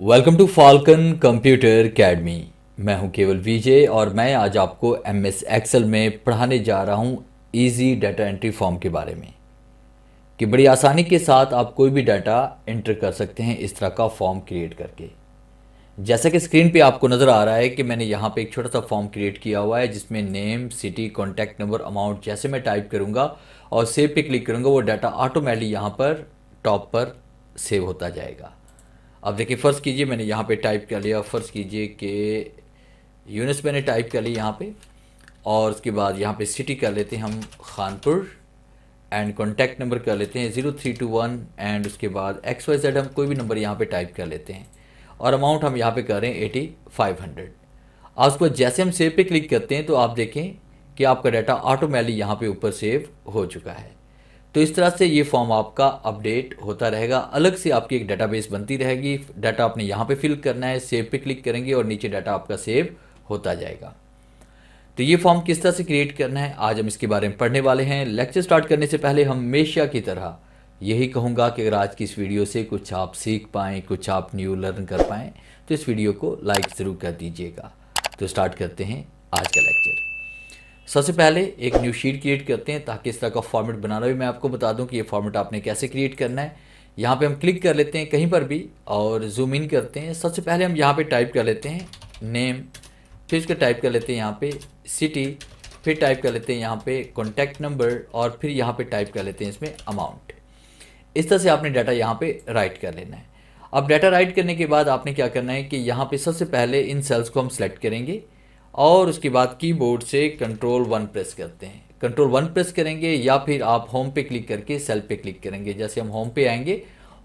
Welcome to Falcon Computer Academy. मैं हूं केवल विजय और मैं आज आपको एमएस एक्सेल में पढ़ाने जा रहा हूं इजी डाटा एंट्री फॉर्म के बारे में कि बड़ी आसानी के साथ आप कोई भी डाटा एंटर कर सकते हैं इस तरह का फॉर्म क्रिएट करके। जैसा कि स्क्रीन पे आपको नज़र आ रहा है कि मैंने यहाँ पे एक छोटा सा फॉर्म क्रिएट किया हुआ है जिसमें name, city, contact number, amount जैसे मैं टाइप करूँगा और सेव पे क्लिक करूँगा वो डाटा ऑटोमेटिकली यहाँ पर टॉप पर सेव होता जाएगा। अब देखिए, फ़र्ज़ कीजिए मैंने यहाँ पे टाइप कर लिया, फ़र्ज़ कीजिए कि यूनिस मैंने टाइप कर ली यहाँ पे, और उसके बाद यहाँ पे सिटी कर लेते हैं हम खानपुर, एंड कॉन्टैक्ट नंबर कर लेते हैं 0321, एंड उसके बाद XYZ हम कोई भी नंबर यहाँ पे टाइप कर लेते हैं, और अमाउंट हम यहाँ पे कर रहे हैं 8500। आज उसको जैसे हम सेव पे क्लिक करते हैं तो आप देखें कि आपका डाटा ऑटोमेटिकली यहाँ पे ऊपर सेव हो चुका है। तो इस तरह से ये फॉर्म आपका अपडेट होता रहेगा, अलग से आपकी एक डाटाबेस बनती रहेगी। डाटा आपने यहाँ पे फिल करना है, सेव पे क्लिक करेंगे और नीचे डाटा आपका सेव होता जाएगा। तो ये फॉर्म किस तरह से क्रिएट करना है आज हम इसके बारे में पढ़ने वाले हैं। लेक्चर स्टार्ट करने से पहले हमेशा की तरह यही कहूँगा कि अगर आज की इस वीडियो से कुछ आप सीख पाएँ, कुछ आप न्यू लर्न कर पाएँ तो इस वीडियो को लाइक ज़रूर कर दीजिएगा। तो स्टार्ट करते हैं आज का लेक्चर। सबसे पहले एक न्यू शीट क्रिएट करते हैं ताकि इस तरह का फॉर्मेट बनाना भी मैं आपको बता दूं कि ये फॉर्मेट आपने कैसे क्रिएट करना है। यहाँ पे हम क्लिक कर लेते हैं कहीं पर भी और जूम इन करते हैं। सबसे पहले हम यहाँ पे टाइप कर लेते हैं नेम, फिर इसको टाइप कर लेते हैं यहाँ पे सिटी, फिर टाइप कर लेते हैं यहाँ पे कॉन्टैक्ट नंबर, और फिर यहाँ पे टाइप कर लेते हैं इसमें अमाउंट। इस तरह से आपने डाटा यहाँ पे राइट कर लेना है। अब डाटा राइट करने के बाद आपने क्या करना है कि यहाँ पे सबसे पहले इन सेल्स को हम सेलेक्ट करेंगे और उसके बाद कीबोर्ड से कंट्रोल 1 प्रेस करते हैं। कंट्रोल 1 प्रेस करेंगे या फिर आप होम पे क्लिक करके सेल पे क्लिक करेंगे। जैसे हम होम पे आएंगे,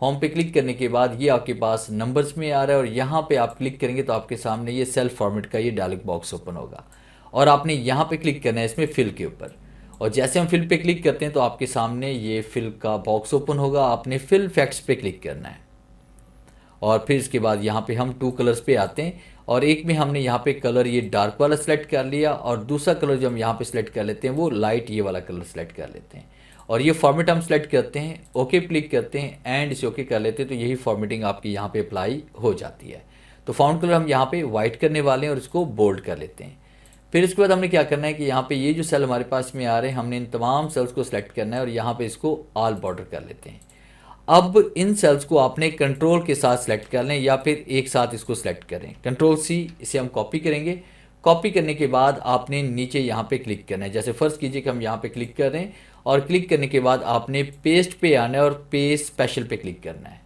होम पे क्लिक करने के बाद ये आपके पास नंबर्स में आ रहा है और यहाँ पे आप क्लिक करेंगे तो आपके सामने ये सेल फॉर्मेट का ये डायलॉग बॉक्स ओपन होगा और आपने यहाँ पे क्लिक करना है इसमें फिल के ऊपर। और जैसे हम फिल पे क्लिक करते हैं तो आपके सामने ये फिल का बॉक्स ओपन होगा, आपने फिल फैक्ट्स पे क्लिक करना है। और फिर इसके बाद यहाँ पे हम 2 कलर्स पे आते हैं और एक में हमने यहाँ पे कलर ये डार्क वाला सेलेक्ट कर लिया और दूसरा कलर जो हम यहाँ पे सेलेक्ट कर लेते हैं वो लाइट ये वाला कलर सेलेक्ट कर लेते हैं। और ये फॉर्मेट हम सेलेक्ट करते हैं, ओके क्लिक करते हैं एंड इसे ओके कर लेते हैं तो यही फॉर्मेटिंग आपकी यहाँ पे अप्लाई हो जाती है। तो फाउंड कलर हम यहाँ पे वाइट करने वाले हैं और इसको बोल्ड कर लेते हैं। फिर इसके बाद हमने क्या करना है कि यहाँ पे ये जो सेल हमारे पास में आ रहे हैं हमने इन तमाम सेल्स को सिलेक्ट करना है और यहाँ पे इसको ऑल बॉर्डर कर लेते हैं। अब इन सेल्स को आपने कंट्रोल के साथ सेलेक्ट कर लें या फिर एक साथ इसको सेलेक्ट करें। कंट्रोल C, इसे हम कॉपी करेंगे। कॉपी करने के बाद आपने नीचे यहाँ पे क्लिक करना है। जैसे फर्स्ट कीजिए कि हम यहाँ पे क्लिक कर रहे हैं और क्लिक करने के बाद आपने पेस्ट पे आना है और पेस्ट स्पेशल पे क्लिक करना है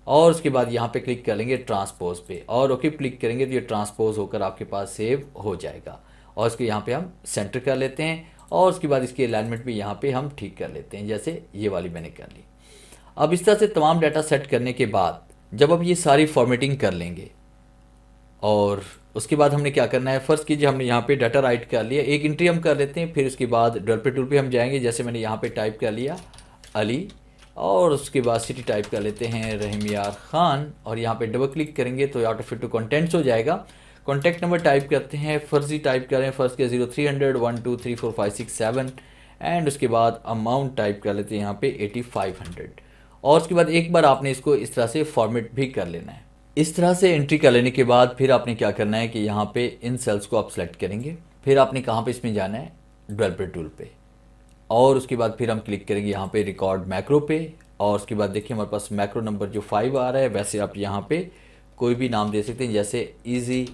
और उसके बाद यहाँ पे क्लिक कर लेंगे ट्रांसपोज पे और ओके क्लिक करेंगे तो ये ट्रांसपोज होकर आपके पास सेव हो जाएगा। और इसको यहाँ पे हम सेंटर कर लेते हैं और उसके बाद इसकी अलाइनमेंट भी यहाँ पे हम ठीक कर लेते हैं, जैसे ये वाली मैंने कर ली। अब इस तरह से तमाम डाटा सेट करने के बाद जब अब ये सारी फॉर्मेटिंग कर लेंगे और उसके बाद हमने क्या करना है, फर्स्ट कीजिए हमने यहाँ पे डाटा राइट कर लिया, एक एंट्री हम कर लेते हैं। फिर उसके बाद डेवलपर टूल पे हम जाएंगे, जैसे मैंने यहाँ पे टाइप कर लिया अली और उसके बाद सिटी टाइप कर लेते हैं रहीमयार खान और यहाँ पे डबल क्लिक करेंगे तो ऑटो फिट टू कॉन्टेंट्स हो जाएगा। कॉन्टैक्ट नंबर टाइप करते हैं, फर्जी टाइप करें, फर्स्ट के 0300 1 2 3 4 5 6 7 एंड उसके बाद अमाउंट टाइप कर लेते हैं यहाँ पे 8500 और उसके बाद एक बार आपने इसको इस तरह से फॉर्मेट भी कर लेना है। इस तरह से एंट्री कर लेने के बाद फिर आपने क्या करना है कि यहाँ पे इन सेल्स को आप सेलेक्ट करेंगे। फिर आपने कहाँ पे इसमें जाना है, डेवलपर टूल पे, और उसके बाद फिर हम क्लिक करेंगे यहाँ पे रिकॉर्ड मैक्रो पे और उसके बाद देखिए हमारे पास मैक्रो नंबर जो 5 आ रहा है, वैसे आप यहाँ पे कोई भी नाम दे सकते हैं, जैसे ईजी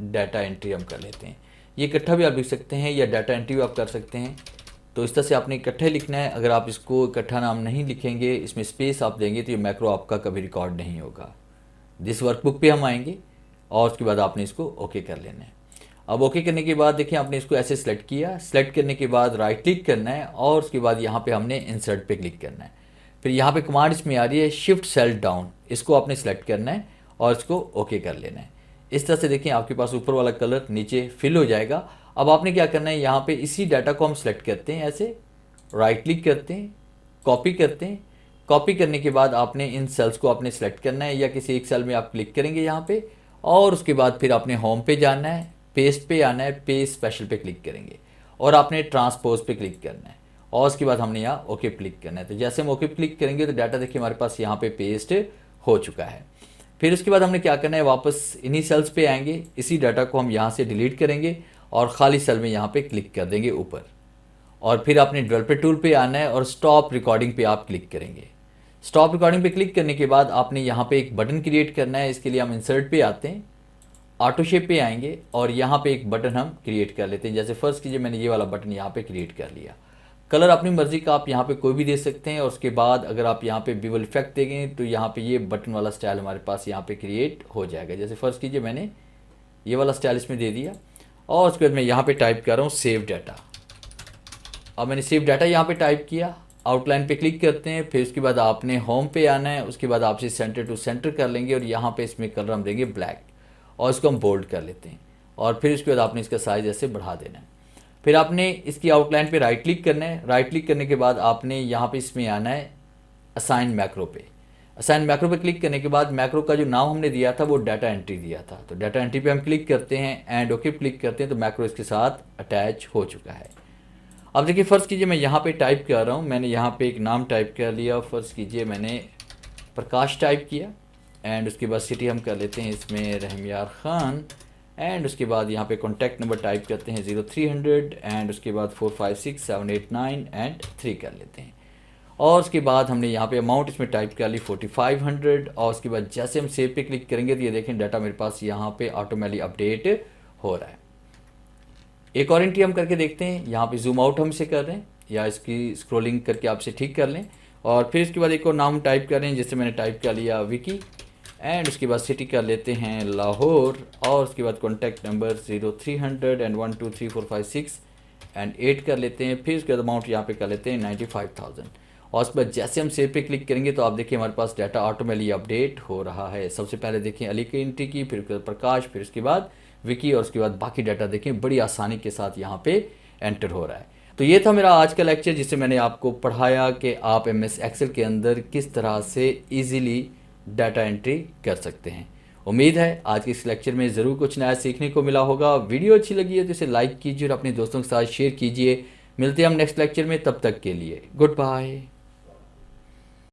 डाटा एंट्री हम कर लेते हैं। ये इकट्ठा भी आप लिख सकते हैं या डाटा एंट्री भी आप कर सकते हैं। तो इस तरह से आपने इकट्ठे लिखना है। अगर आप इसको इकट्ठा नाम नहीं लिखेंगे, इसमें स्पेस आप देंगे तो ये मैक्रो आपका कभी रिकॉर्ड नहीं होगा। दिस वर्कबुक पे हम आएंगे और उसके बाद आपने इसको ओके कर लेना है। अब ओके करने के बाद देखिए आपने इसको ऐसे सेलेक्ट किया, सेलेक्ट करने के बाद राइट क्लिक करना है और उसके बाद यहाँ पे हमने इंसर्ट पे क्लिक करना है। फिर यहाँ पे कमांड इसमें आ रही है शिफ्ट सेल डाउन, इसको आपने सेलेक्ट करना है और इसको ओके कर लेना है। इस तरह से देखिए आपके पास ऊपर वाला कलर नीचे फिल हो जाएगा। अब आपने क्या करना है, यहाँ पे इसी डाटा को हम सेलेक्ट करते हैं, ऐसे राइट क्लिक करते हैं, कॉपी करते हैं। कॉपी करने के बाद आपने इन सेल्स को आपने सेलेक्ट करना है या किसी एक सेल में आप क्लिक करेंगे यहाँ पे और उसके बाद फिर आपने होम पे जाना है, पेस्ट पे आना है, पेस्ट स्पेशल पे क्लिक करेंगे और आपने ट्रांसपोज पे क्लिक करना है और उसके बाद हमने यहाँ ओके क्लिक करना है। तो जैसे हम ओके क्लिक करेंगे तो डाटा देखिए हमारे पास यहाँ पे पेस्ट हो चुका है। फिर उसके बाद हमने क्या करना है, वापस इन्हीं सेल्स पे आएंगे, इसी डाटा को हम यहाँ से डिलीट करेंगे और ख़ाली सेल में यहाँ पे क्लिक कर देंगे ऊपर। और फिर आपने डेवलपर टूल पे आना है और स्टॉप रिकॉर्डिंग पे आप क्लिक करेंगे। स्टॉप रिकॉर्डिंग पे क्लिक करने के बाद आपने यहाँ पे एक बटन क्रिएट करना है। इसके लिए हम इंसर्ट पे आते हैं, ऑटो शेप पे आएंगे और यहाँ पे एक बटन हम क्रिएट कर लेते हैं। जैसे फर्ज कीजिए मैंने ये वाला बटन यहाँ पे क्रिएट कर लिया। कलर अपनी मर्जी का आप यहाँ पे कोई भी दे सकते हैं। और उसके बाद अगर आप यहाँ पे बिवल इफेक्ट देंगे तो यहाँ पे ये बटन वाला स्टाइल हमारे पास यहाँ पे क्रिएट हो जाएगा। जैसे फर्ज कीजिए मैंने ये वाला स्टाइल इसमें दे दिया और उसके बाद मैं यहाँ पे टाइप कर रहा हूँ सेव डाटा। अब मैंने सेव डाटा यहाँ पे टाइप किया, आउटलाइन पे क्लिक करते हैं। फिर उसके बाद आपने होम पे आना है, उसके बाद आप इसे सेंटर टू सेंटर कर लेंगे और यहाँ पे इसमें कलर हम देंगे ब्लैक और इसको हम बोल्ड कर लेते हैं। और फिर उसके बाद आपने इसका साइज़ ऐसे बढ़ा देना है। फिर आपने इसकी आउटलाइन पे राइट क्लिक करना है। राइट क्लिक करने के बाद आपने यहाँ पे इसमें आना है असाइन मैक्रो पे। असाइन मैक्रो पे क्लिक करने के बाद मैक्रो का जो नाम हमने दिया था वो डाटा एंट्री दिया था, तो डाटा एंट्री पे हम क्लिक करते हैं एंड ओके क्लिक करते हैं तो मैक्रो इसके साथ अटैच हो चुका है। अब देखिए फ़र्ज़ कीजिए मैं यहाँ पे टाइप कर रहा हूँ, मैंने यहाँ पे एक नाम टाइप कर लिया। फ़र्ज़ कीजिए मैंने प्रकाश टाइप किया एंड उसके बाद सिटी हम कर लेते हैं इसमें रहमयार ख़ान एंड उसके बाद यहाँ पे कॉन्टैक्ट नंबर टाइप करते हैं 0300 एंड उसके बाद 456789 एंड 3 कर लेते हैं। और उसके बाद हमने यहाँ पे अमाउंट इसमें टाइप कर ली 4500 और उसके बाद जैसे हम सेव पे क्लिक करेंगे तो ये देखें डाटा मेरे पास यहाँ पे ऑटोमेटिकली अपडेट हो रहा है। एक और एंट्री हम करके देखते हैं, यहाँ पे जूम आउट हम इसे कर रहे हैं या इसकी स्क्रॉलिंग करके आप इसे ठीक कर लें। और फिर इसके बाद एक और नाम टाइप कर रहे हैं, जैसे मैंने टाइप कर लिया विकी एंड उसके बाद सिटी कर लेते हैं लाहौर और उसके बाद कॉन्टैक्ट नंबर 0300 एंड 123456 एंड 8 कर लेते हैं। फिर उसके बाद अमाउंट यहाँ पे कर लेते हैं 95,000 और उसके बाद जैसे हम सेव पे क्लिक करेंगे तो आप देखिए हमारे पास डाटा ऑटोमेटिकली अपडेट हो रहा है। सबसे पहले देखें अली की एंट्री की, फिर उसके बाद प्रकाश, फिर उसके बाद विकी और उसके बाद बाकी डाटा देखें बड़ी आसानी के साथ यहाँ पे एंटर हो रहा है। तो ये था मेरा आज का लेक्चर जिससे मैंने आपको पढ़ाया कि आप MS एक्सेल के अंदर किस तरह से इजीली डाटा एंट्री कर सकते हैं। उम्मीद है आज के इस लेक्चर में ज़रूर कुछ नया सीखने को मिला होगा। वीडियो अच्छी लगी है तो इसे लाइक कीजिए और अपने दोस्तों के साथ शेयर कीजिए। मिलते हैं हम नेक्स्ट लेक्चर में, तब तक के लिए गुड बाय।